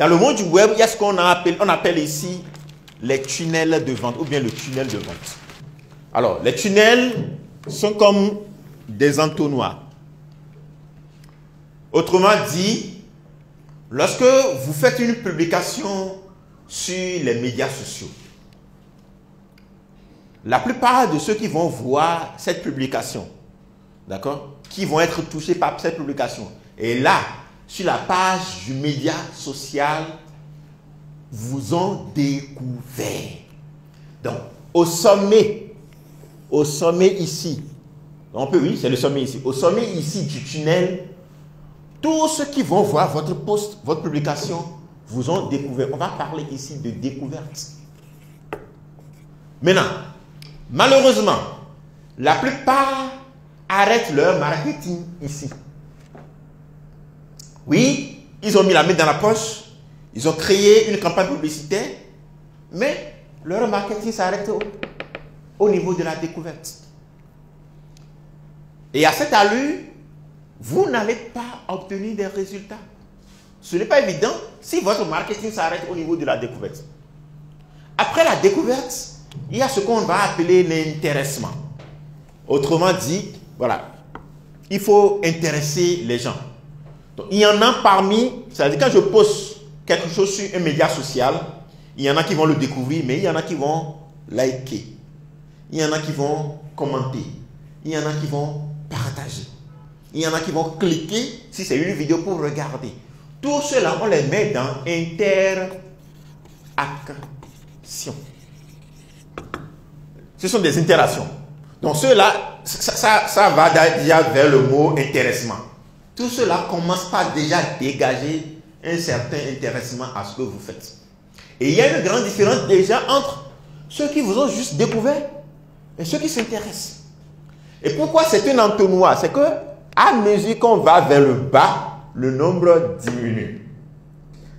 Dans le monde du web, il y a ce qu'on appelle ici les tunnels de vente ou bien le tunnel de vente. Alors, les tunnels sont comme des entonnoirs. Autrement dit, lorsque vous faites une publication sur les médias sociaux, la plupart de ceux qui vont voir cette publication, d'accord, qui vont être touchés par cette publication, et là, sur la page du média social, vous ont découvert. Donc, au sommet ici, on peut, oui, c'est le sommet ici, au sommet ici du tunnel, tous ceux qui vont voir votre post, votre publication, vous ont découvert. On va parler ici de découverte. Maintenant, malheureusement, la plupart arrêtent leur marketing ici. Oui, ils ont mis la main dans la poche, ils ont créé une campagne publicitaire, mais leur marketing s'arrête au niveau de la découverte. Et à cette allure, vous n'allez pas obtenir des résultats. Ce n'est pas évident si votre marketing s'arrête au niveau de la découverte. Après la découverte, il y a ce qu'on va appeler l'intéressement. Autrement dit, voilà, il faut intéresser les gens. Donc, il y en a parmi, c'est-à-dire quand je poste quelque chose sur un média social, il y en a qui vont le découvrir, mais il y en a qui vont liker. Il y en a qui vont commenter. Il y en a qui vont partager. Il y en a qui vont cliquer si c'est une vidéo pour regarder. Tout cela, on les met dans interaction. Ce sont des interactions. Donc ceux-là, ça va déjà vers le mot intéressement. Tout cela commence par déjà dégager un certain intéressement à ce que vous faites. Et il y a une grande différence déjà entre ceux qui vous ont juste découvert et ceux qui s'intéressent. Et pourquoi c'est un entonnoir? C'est que à mesure qu'on va vers le bas, le nombre diminue.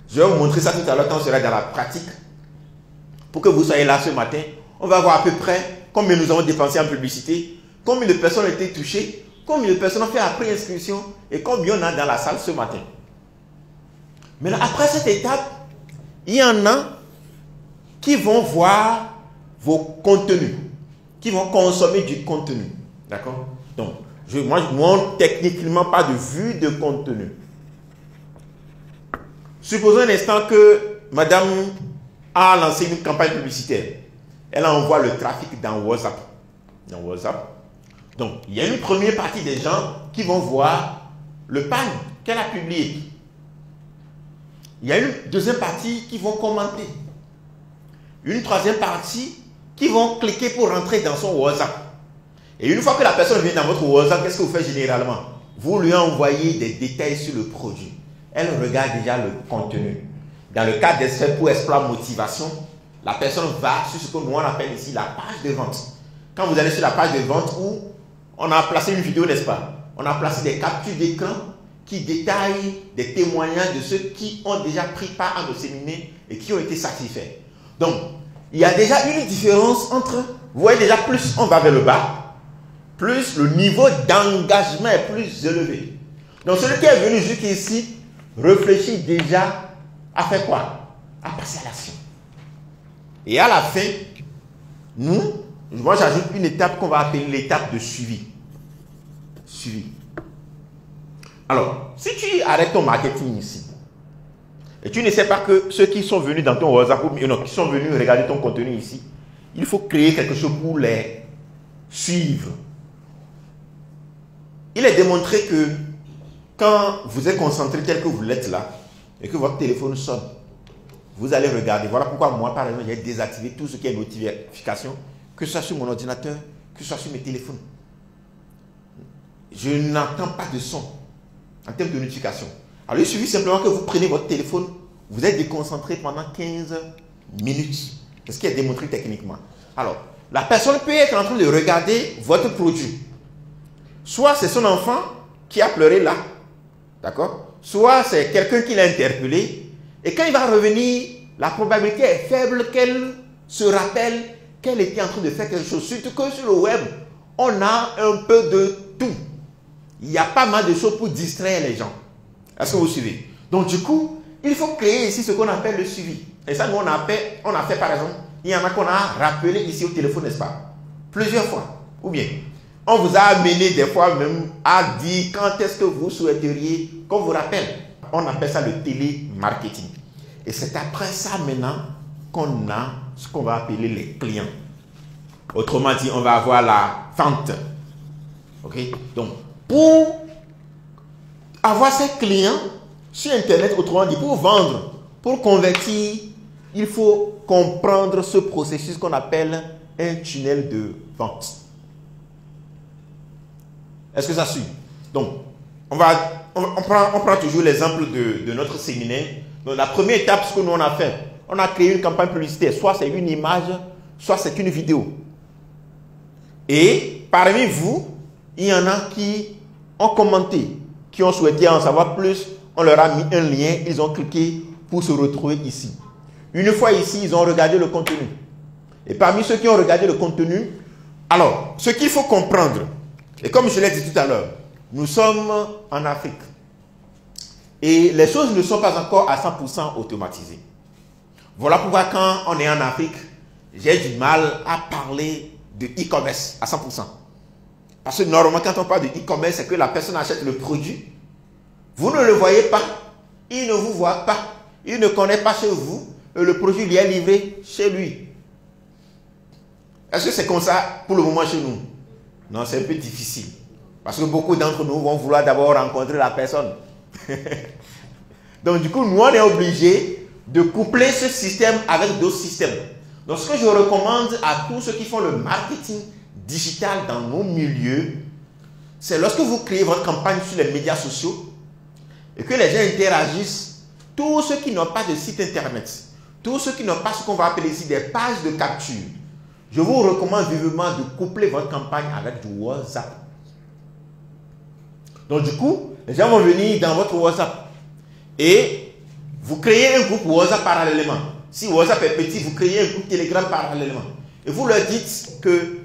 Je vais vous montrer ça tout à l'heure quand on sera dans la pratique. Pour que vous soyez là ce matin, on va voir à peu près combien nous avons dépensé en publicité, combien de personnes ont été touchées, combien de personnes ont fait après inscription et combien on a dans la salle ce matin. Maintenant, après cette étape, il y en a qui vont voir vos contenus, qui vont consommer du contenu. D'accord? Donc, moi, je ne montre techniquement pas de vue de contenu. Supposons un instant que madame a lancé une campagne publicitaire. Elle envoie le trafic dans WhatsApp. Donc, il y a une première partie des gens qui vont voir le pan qu'elle a publié. Il y a une deuxième partie qui vont commenter. Une troisième partie qui vont cliquer pour rentrer dans son WhatsApp. Et une fois que la personne vient dans votre WhatsApp, qu'est-ce que vous faites généralement? Vous lui envoyez des détails sur le produit. Elle regarde déjà le contenu. Dans le cadre d'essai pour exploit motivation, la personne va sur ce que nous on appelle ici la page de vente. Quand vous allez sur la page de vente où on a placé une vidéo, n'est-ce pas? On a placé des captures d'écran qui détaillent des témoignages de ceux qui ont déjà pris part à nos séminaires et qui ont été satisfaits. Donc, il y a déjà une différence entre, vous voyez déjà, plus on va vers le bas, plus le niveau d'engagement est plus élevé. Donc, celui qui est venu jusqu'ici réfléchit déjà à faire quoi? À passer à l'action. Et à la fin, moi j'ajoute une étape qu'on va appeler l'étape de suivi. Alors, si tu arrêtes ton marketing ici, et tu ne sais pas que ceux qui sont venus dans ton WhatsApp, ou non, qui sont venus regarder ton contenu ici, il faut créer quelque chose pour les suivre. Il est démontré que quand vous êtes concentré tel que vous l'êtes là, et que votre téléphone sonne, vous allez regarder. Voilà pourquoi moi, par exemple, j'ai désactivé tout ce qui est notification, que ce soit sur mon ordinateur, que ce soit sur mes téléphones. Je n'entends pas de son en termes de notification. Alors, il suffit simplement que vous preniez votre téléphone, vous êtes déconcentré pendant 15 minutes. C'est ce qui est démontré techniquement. Alors, la personne peut être en train de regarder votre produit. Soit c'est son enfant qui a pleuré là, d'accord? Soit c'est quelqu'un qui l'a interpellé. Et quand il va revenir, la probabilité est faible qu'elle se rappelle qu'elle était en train de faire quelque chose. Surtout que sur le web, on a un peu de tout. Il y a pas mal de choses pour distraire les gens. Est-ce que vous suivez? Donc du coup, il faut créer ici ce qu'on appelle le suivi. Et ça, nous, on a fait par exemple, il y en a qu'on a rappelé ici au téléphone, n'est-ce pas? Plusieurs fois. Ou bien, on vous a amené des fois même à dire quand est-ce que vous souhaiteriez qu'on vous rappelle. On appelle ça le télémarketing. Et c'est après ça maintenant qu'on a ce qu'on va appeler les clients. Autrement dit, on va avoir la vente. Ok? Donc, pour avoir ces clients sur Internet, autrement dit, pour vendre, pour convertir, il faut comprendre ce processus qu'on appelle un tunnel de vente. Est-ce que ça suit? Donc, on prend toujours l'exemple de notre séminaire. Donc, la première étape, ce que nous on a fait, on a créé une campagne publicitaire. Soit c'est une image, soit c'est une vidéo. Et parmi vous, il y en a qui ont commenté, qui ont souhaité en savoir plus. On leur a mis un lien, ils ont cliqué pour se retrouver ici. Une fois ici, ils ont regardé le contenu. Et parmi ceux qui ont regardé le contenu, alors, ce qu'il faut comprendre, et comme je l'ai dit tout à l'heure, nous sommes en Afrique. Et les choses ne sont pas encore à 100% automatisées. Voilà pourquoi quand on est en Afrique, j'ai du mal à parler de e-commerce à 100%. Parce que normalement, quand on parle de e-commerce, c'est que la personne achète le produit. Vous ne le voyez pas. Il ne vous voit pas. Il ne connaît pas chez vous. Et le produit lui est livré chez lui. Est-ce que c'est comme ça pour le moment chez nous? Non, c'est un peu difficile. Parce que beaucoup d'entre nous vont vouloir d'abord rencontrer la personne. Donc du coup, nous, on est obligé de coupler ce système avec d'autres systèmes. Donc ce que je recommande à tous ceux qui font le marketing digital dans nos milieux, c'est lorsque vous créez votre campagne sur les médias sociaux et que les gens interagissent, tous ceux qui n'ont pas de site internet, tous ceux qui n'ont pas ce qu'on va appeler ici des pages de capture, je vous recommande vivement de coupler votre campagne avec du WhatsApp. Donc du coup, les gens vont venir dans votre WhatsApp et vous créez un groupe WhatsApp parallèlement. Si WhatsApp est petit, vous créez un groupe Telegram parallèlement. Et vous leur dites que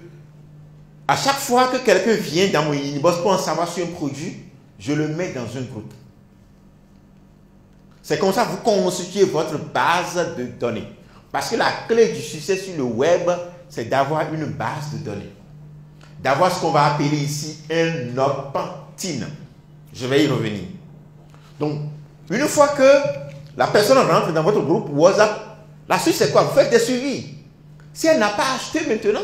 à chaque fois que quelqu'un vient dans mon inbox pour en savoir sur un produit, je le mets dans un groupe. C'est comme ça que vous constituez votre base de données. Parce que la clé du succès sur le web, c'est d'avoir une base de données. D'avoir ce qu'on va appeler ici un opt-in. Je vais y revenir. Donc, une fois que la personne rentre dans votre groupe WhatsApp, la suite c'est quoi? Vous faites des suivis. Si elle n'a pas acheté maintenant,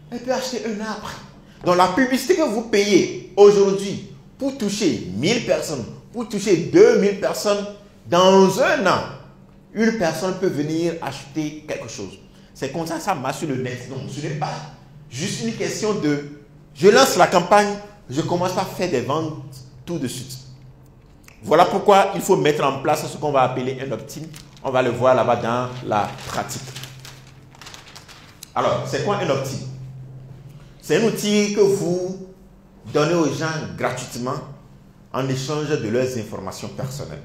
elle peut acheter un an après. Donc la publicité que vous payez aujourd'hui pour toucher 1000 personnes, pour toucher 2000 personnes, dans un an, une personne peut venir acheter quelque chose. C'est comme ça que ça marche sur le net. Donc ce n'est pas juste une question de je lance la campagne, je commence à faire des ventes tout de suite. Voilà pourquoi il faut mettre en place ce qu'on va appeler un opt-in. On va le voir là-bas dans la pratique. Alors, c'est quoi un opt-in? C'est un outil que vous donnez aux gens gratuitement en échange de leurs informations personnelles.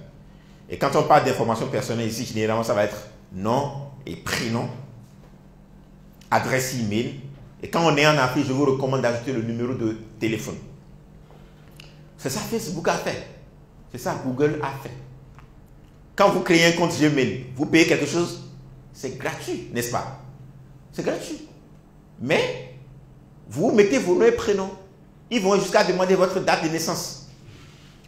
Et quand on parle d'informations personnelles ici, généralement, ça va être nom et prénom, adresse email. Et quand on est en Afrique, je vous recommande d'ajouter le numéro de téléphone. C'est ça que Facebook a fait. C'est ça que Google a fait. Quand vous créez un compte Gmail, vous payez quelque chose, c'est gratuit, n'est-ce pas? C'est gratuit. Mais, vous mettez vos noms et prénoms. Ils vont jusqu'à demander votre date de naissance.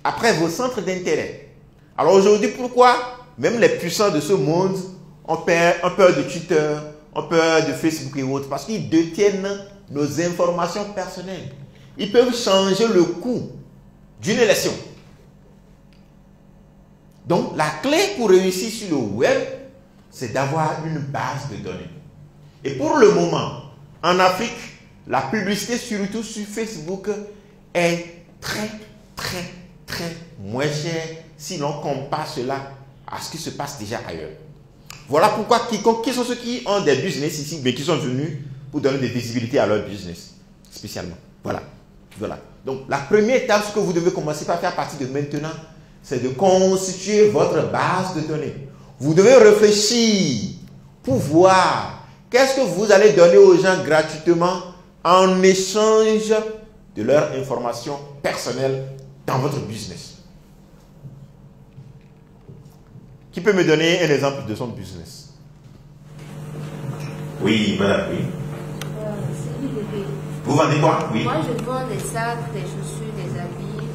Après, vos centres d'intérêt. Alors aujourd'hui, pourquoi même les puissants de ce monde ont peur de Twitter, ont peur de Facebook et autres? Parce qu'ils détiennent nos informations personnelles. Ils peuvent changer le cours d'une élection. Donc, la clé pour réussir sur le web, c'est d'avoir une base de données. Et pour le moment, en Afrique, la publicité, surtout sur Facebook, est très moins chère si l'on compare cela à ce qui se passe déjà ailleurs. Voilà pourquoi qui sont ceux qui ont des business ici, mais qui sont venus pour donner des visibilités à leur business, spécialement. Voilà. Donc, la première étape, ce que vous devez commencer par faire à partir de maintenant, c'est de constituer votre base de données. Vous devez réfléchir pour voir qu'est-ce que vous allez donner aux gens gratuitement en échange de leurs informations personnelles dans votre business. Qui peut me donner un exemple de son business? Oui, voilà, oui. C'est IBB. Vous vendez quoi? Oui. Moi, je vends des sacs, des chaussures, des habits,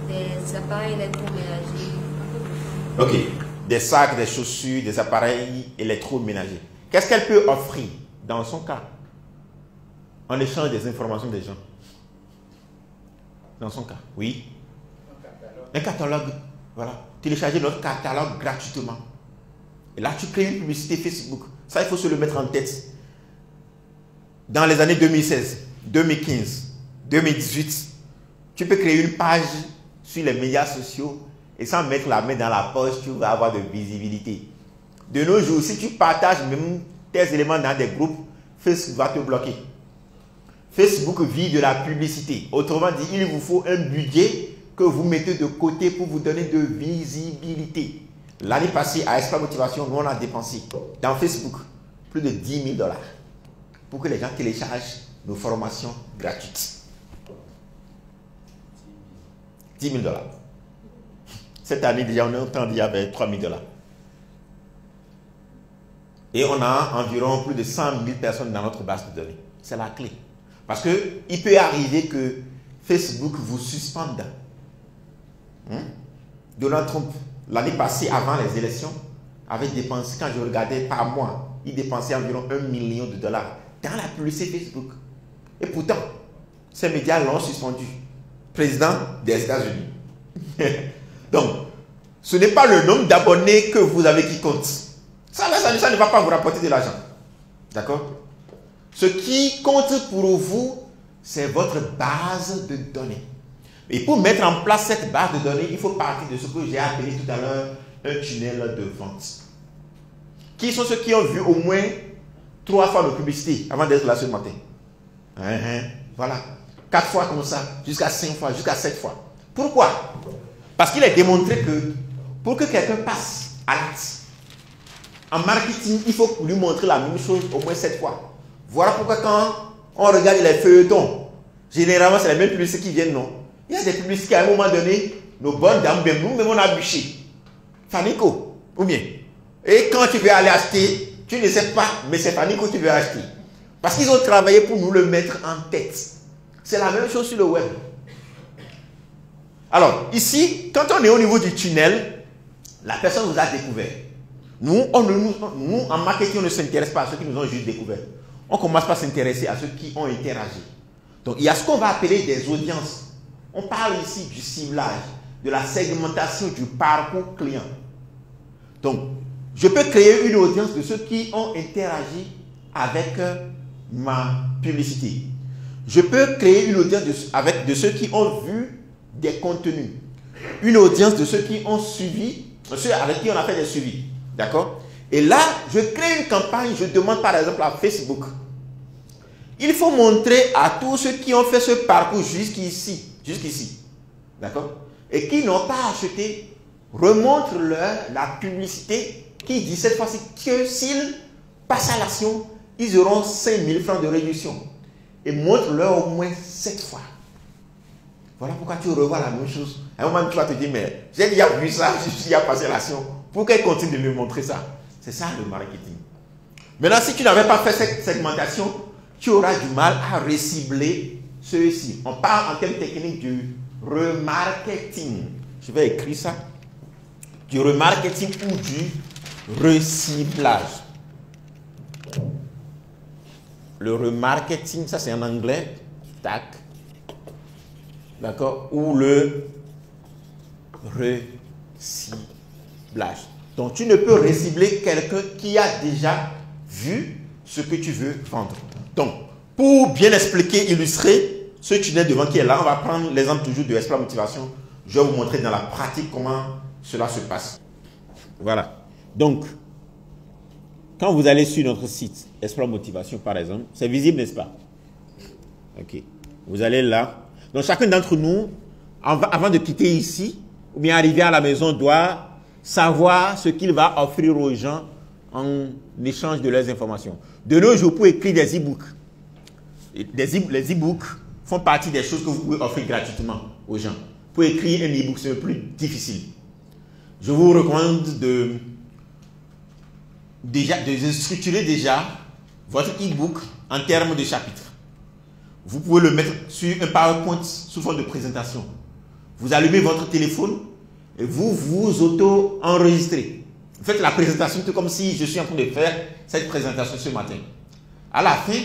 des appareils électroménagers. Ok. Des sacs, des chaussures, des appareils électroménagers. Qu'est-ce qu'elle peut offrir dans son cas en échange des informations des gens? Dans son cas, oui. Un catalogue. Voilà. Télécharger notre catalogue gratuitement. Et là, tu crées une publicité Facebook. Ça, il faut se le mettre en tête. Dans les années 2016, 2015, 2018, tu peux créer une page sur les médias sociaux et sans mettre la main dans la poche, tu vas avoir de visibilité. De nos jours, si tu partages même tes éléments dans des groupes, Facebook va te bloquer. Facebook vit de la publicité. Autrement dit, il vous faut un budget que vous mettez de côté pour vous donner de visibilité. L'année passée, à Espoir Motivation, nous on a dépensé dans Facebook plus de 10 000 $ pour que les gens téléchargent nos formations gratuites. 10 000 $. Cette année, déjà, on a entendu avec 3 000 $. Et on a environ plus de 100 000 personnes dans notre base de données. C'est la clé. Parce qu'il peut arriver que Facebook vous suspende. Donald Trump, l'année passée, avant les élections, avait dépensé, quand je regardais par mois, il dépensait environ 1 million de $ dans la publicité Facebook. Et pourtant, ces médias l'ont suspendu. Président des États-Unis. Donc, ce n'est pas le nombre d'abonnés que vous avez qui compte. Ça ne va pas vous rapporter de l'argent. D'accord? Ce qui compte pour vous, c'est votre base de données. Et pour mettre en place cette base de données, il faut partir de ce que j'ai appelé tout à l'heure un tunnel de vente. Qui sont ceux qui ont vu au moins 3 fois de publicité avant d'être là ce matin? Voilà. 4 fois comme ça, jusqu'à 5 fois, jusqu'à 7 fois. Pourquoi? Parce qu'il est démontré que pour que quelqu'un passe à l'acte, en marketing, il faut lui montrer la même chose au moins 7 fois. Voilà pourquoi quand on regarde les feuilletons, généralement c'est les mêmes publicités qui viennent, non? Il y a des publicités à un moment donné, nos bonnes dames, nous-mêmes on a bûché. Fanico, ou bien. Et quand tu veux aller acheter, tu ne sais pas, mais c'est Fanico que tu veux acheter. Parce qu'ils ont travaillé pour nous le mettre en tête. C'est la même chose sur le web. Alors, ici, quand on est au niveau du tunnel, la personne nous a découvert. Nous, en marketing, on ne s'intéresse pas à ceux qui nous ont juste découvert. On commence par s'intéresser à ceux qui ont interagi. Donc, il y a ce qu'on va appeler des audiences. On parle ici du ciblage, de la segmentation du parcours client. Donc, je peux créer une audience de ceux qui ont interagi avec ma publicité. Je peux créer une audience de ceux qui ont vu des contenus. Une audience de ceux qui ont suivi, ceux avec qui on a fait des suivis. D'accord? Et là, je crée une campagne, je demande par exemple à Facebook. Il faut montrer à tous ceux qui ont fait ce parcours jusqu'ici. D'accord? Et qui n'ont pas acheté, remontre-leur la publicité qui dit cette fois-ci que s'ils passent à l'action, ils auront 5 000 francs de réduction. Et montre-leur au moins 7 fois. Voilà pourquoi tu revois la même chose. À un moment, tu vas te dire, mais j'ai déjà vu ça, j'ai déjà passé à l'action. Pourquoi ils continuent de me montrer ça? C'est ça le marketing. Maintenant, si tu n'avais pas fait cette segmentation, tu auras du mal à recibler ceux-ci. On parle en termes techniques du remarketing. Je vais écrire ça. Du remarketing ou du reciblage. Le remarketing, ça c'est en anglais. Tac. D'accord? Ou le reciblage. Donc, tu ne peux recibler quelqu'un qui a déjà vu ce que tu veux vendre. Donc, pour bien expliquer, illustrer ce tunnel devant qui est là, on va prendre l'exemple toujours de Espoir Motivation. Je vais vous montrer dans la pratique comment cela se passe. Voilà. Donc, quand vous allez sur notre site Espoir Motivation, par exemple, c'est visible, n'est-ce pas? Ok. Vous allez là. Donc, chacun d'entre nous, avant de quitter ici, ou bien arriver à la maison, doit savoir ce qu'il va offrir aux gens en échange de leurs informations. De nos jours, pour écrire des e-books, les e-books font partie des choses que vous pouvez offrir gratuitement aux gens. Pour écrire un e-book, c'est le plus difficile. Je vous recommande de de structurer déjà votre e-book en termes de chapitres. Vous pouvez le mettre sur un PowerPoint sous forme de présentation. Vous allumez votre téléphone et vous vous auto-enregistrez. Vous faites la présentation tout comme si je suis en train de faire cette présentation ce matin. À la fin,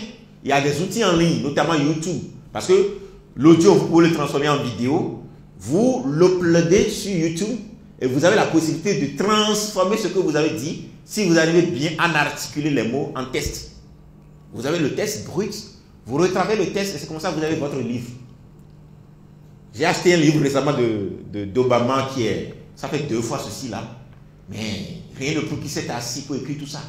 il y a des outils en ligne, notamment YouTube. Parce que l'audio, vous pouvez le transformer en vidéo. Vous l'uploadez sur YouTube et vous avez la possibilité de transformer ce que vous avez dit si vous arrivez bien à articuler les mots en texte. Vous avez le texte brut, vous retravaillez le texte et c'est comme ça que vous avez votre livre. J'ai acheté un livre récemment d'Obama qui est, ça fait 2 fois ceci là, mais rien de plus qui s'est assis pour écrire tout ça.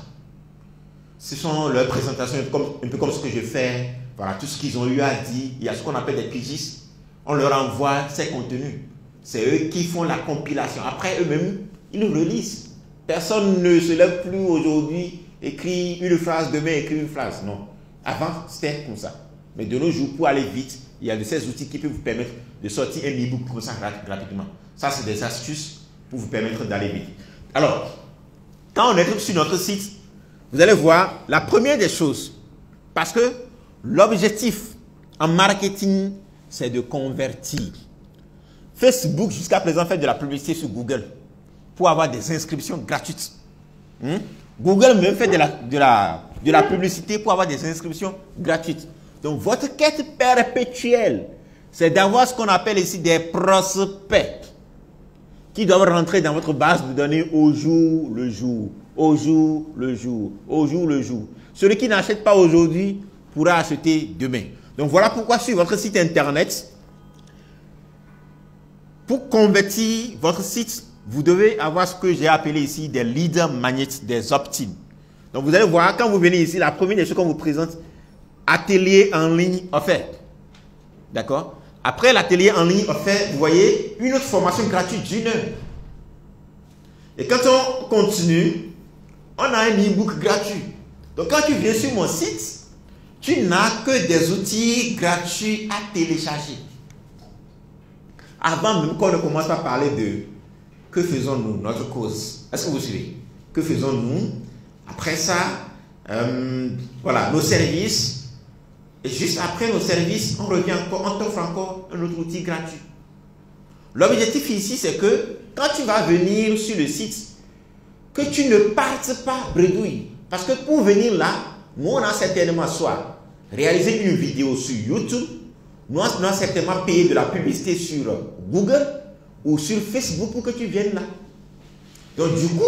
Ce sont leurs présentations, un peu comme ce que je fais, voilà, tout ce qu'ils ont eu à dire. Il y a ce qu'on appelle des pigistes, on leur envoie ces contenus. C'est eux qui font la compilation. Après, eux-mêmes, ils relisent. Personne ne se lève plus aujourd'hui, écrit une phrase, demain écrit une phrase. Non. Avant, c'était comme ça. Mais de nos jours, pour aller vite, il y a de ces outils qui peuvent vous permettre de sortir un e-book comme ça rapidement. Ça, c'est des astuces pour vous permettre d'aller vite. Alors, quand on est sur notre site, vous allez voir la première des choses. Parce que l'objectif en marketing, c'est de convertir. Facebook, jusqu'à présent, fait de la publicité sur Google pour avoir des inscriptions gratuites. Google même fait de la publicité pour avoir des inscriptions gratuites. Donc, votre quête perpétuelle, c'est d'avoir ce qu'on appelle ici des prospects qui doivent rentrer dans votre base de données au jour le jour, au jour le jour, au jour le jour. Celui qui n'achète pas aujourd'hui pourra acheter demain. Donc, voilà pourquoi sur votre site internet, pour convertir votre site, vous devez avoir ce que j'ai appelé ici des lead magnets, des opt-in. Donc, vous allez voir, quand vous venez ici, la première des choses qu'on vous présente, atelier en ligne offert. D'accord? Après l'atelier en ligne offert, vous voyez une autre formation gratuite d'1 heure. Et quand on continue, on a un e-book gratuit. Donc, quand tu viens sur mon site, tu n'as que des outils gratuits à télécharger. Avant même qu'on ne commence à parler de que faisons-nous, notre cause. Est-ce que vous suivez? Que faisons-nous? Après ça, voilà, nos services. Et juste après nos services, on revient encore, on t'offre encore un autre outil gratuit. L'objectif ici, c'est que quand tu vas venir sur le site, que tu ne partes pas bredouille. Parce que pour venir là, nous on a certainement soit réalisé une vidéo sur YouTube, nous on a certainement payé de la publicité sur Google ou sur Facebook pour que tu viennes là. Donc du coup,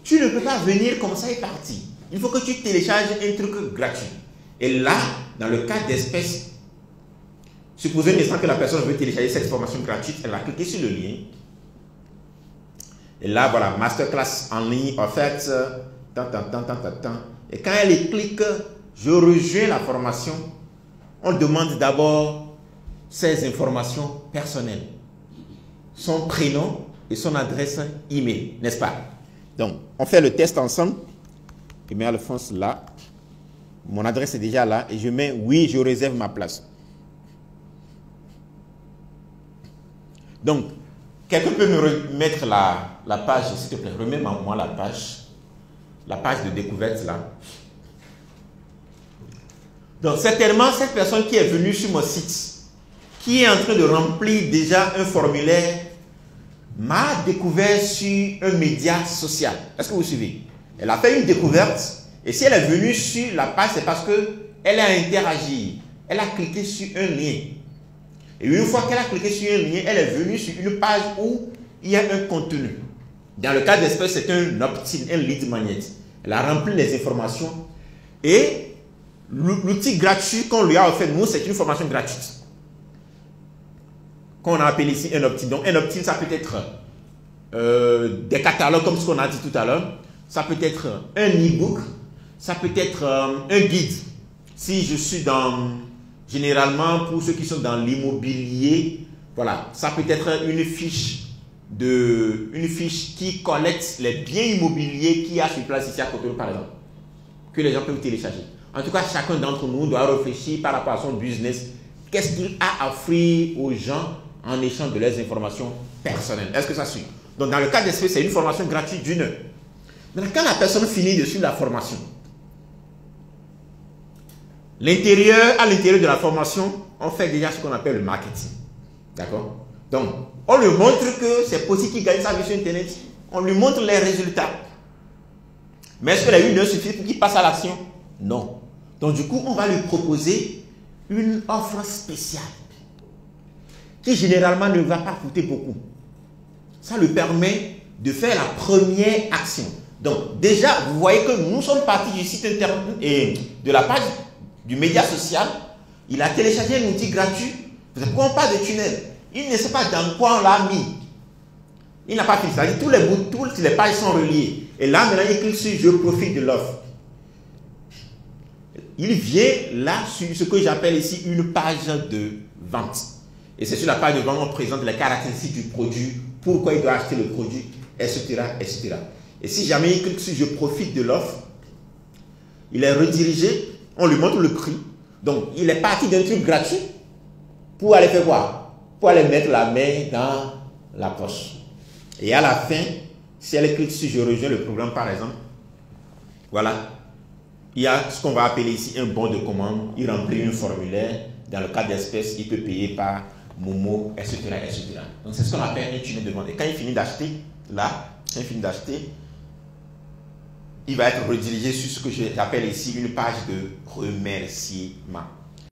tu ne peux pas venir comme ça et partir. Il faut que tu télécharges un truc gratuit. Et là, dans le cas d'espèce, supposez l'instant que la personne veut télécharger cette formation gratuite, elle va cliquer sur le lien. Et là, voilà, masterclass en ligne offerte. Et quand elle y clique, je rejoins la formation. On demande d'abord ses informations personnelles. Son prénom et son adresse email, n'est-ce pas? Donc, on fait le test ensemble. Je mets Alphonse là. Mon adresse est déjà là et je mets oui, je réserve ma place. Donc, quelqu'un peut me remettre la page, s'il te plaît. Remets-moi la page de découverte là. Donc, certainement, cette personne qui est venue sur mon site, qui est en train de remplir déjà un formulaire, m'a découvert sur un média social. Est-ce que vous suivez? Elle a fait une découverte. Et si elle est venue sur la page, c'est parce qu'elle a interagi. Elle a cliqué sur un lien. Et une fois qu'elle a cliqué sur un lien, elle est venue sur une page où il y a un contenu. Dans le cas d'espèce, c'est un opt-in, un lead magnet. Elle a rempli les informations. Et l'outil gratuit qu'on lui a offert, nous, c'est une formation gratuite. Qu'on a appelé ici un opt-in. Donc, un opt-in, ça peut être des catalogues, comme ce qu'on a dit tout à l'heure. Ça peut être un e-book. Ça peut être un guide. Si je suis généralement, pour ceux qui sont dans l'immobilier, voilà, ça peut être une fiche qui collecte les biens immobiliers qu'il y a sur place ici à Cotonou, par exemple, que les gens peuvent télécharger. En tout cas, chacun d'entre nous doit réfléchir par rapport à son business. Qu'est-ce qu'il a à offrir aux gens en échange de leurs informations personnelles? Est-ce que ça suit? Donc, dans le cas d'espèce, c'est une formation gratuite d'1 heure. Maintenant, quand la personne finit de suivre la formation, à l'intérieur de la formation, on fait déjà ce qu'on appelle le marketing. D'accord? Donc, on lui montre que c'est possible qu'il gagne sa vie sur Internet. On lui montre les résultats. Mais est-ce que la une heure suffit pour qu'il passe à l'action? Non. Donc, du coup, on va lui proposer une offre spéciale qui généralement ne va pas coûter beaucoup. Ça lui permet de faire la première action. Donc, déjà, vous voyez que nous sommes partis du site internet et de la page du média social. Il a téléchargé un outil gratuit. C'est pourquoi on parle de tunnel. Il ne sait pas dans quoi on l'a mis. Il n'a pas fini. C'est-à-dire tous les bouts, toutes les pages sont reliées. Et là, maintenant, il clique sur « Je profite de l'offre ». Il vient là sur ce que j'appelle ici une page de vente. Et c'est sur la page de vente qu'on présente les caractéristiques du produit, pourquoi il doit acheter le produit, etc., etc. Et si jamais il clique sur « Je profite de l'offre », il est redirigé, on lui montre le prix. Donc, il est parti d'un truc gratuit pour aller faire quoi? Pour aller mettre la main dans la poche. Et à la fin, si elle clique sur « Je rejoins le programme » par exemple, voilà, il y a ce qu'on va appeler ici un bon de commande. Il remplit un formulaire. Dans le cas d'espèces, il peut payer par Momo, etc., etc. Donc, c'est ce qu'on appelle un tunnel de vente. Et quand il finit d'acheter, là, quand il finit d'acheter, il va être redirigé sur ce que j'appelle ici une page de remerciement.